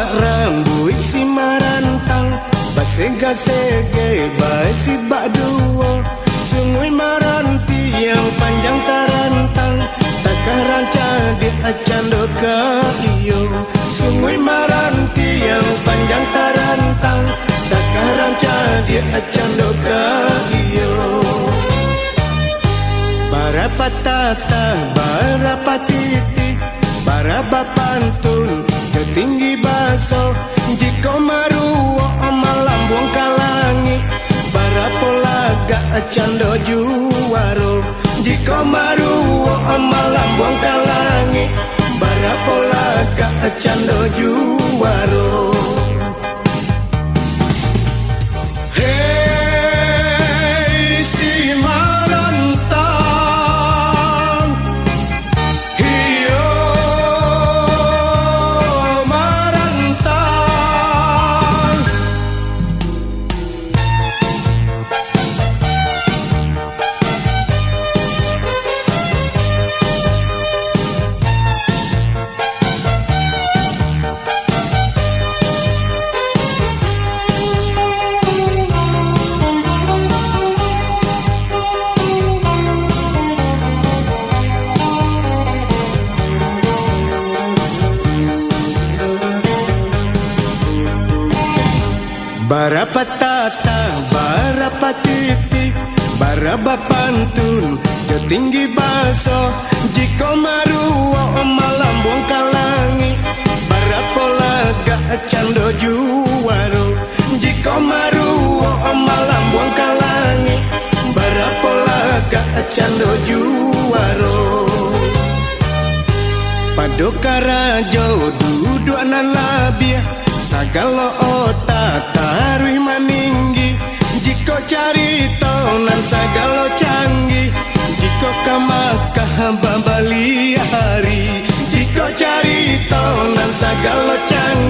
mak rambut si marantang, basega-sege basi bak duo. Sungguh maranti yang panjang tarantang, takah ranca di acan doka iyo. Sungguh maranti yang panjang tarantang, takah ranca di acan doka iyo. Barapa tata, barapa titi, barapa pantun, ketinggi baso. Jika maruo malambung kalangi, barapo laga cando juwaro. Jika maruo malambung kalangi, barapo laga cando juwaro. Barapa tata, barapa titi, barapa pantun, ketinggi baso. Jika maruo malambung kalangi, barapo laga cando juwaro. Jika maruo malambung kalangi, barapo laga cando juwaro. Padoka rajo duduk nan labia, sagalo otak taruh maninggi. Jika carito nan sagalo canggih, jika kamakah babali hari. Jika carito nan sagalo canggih,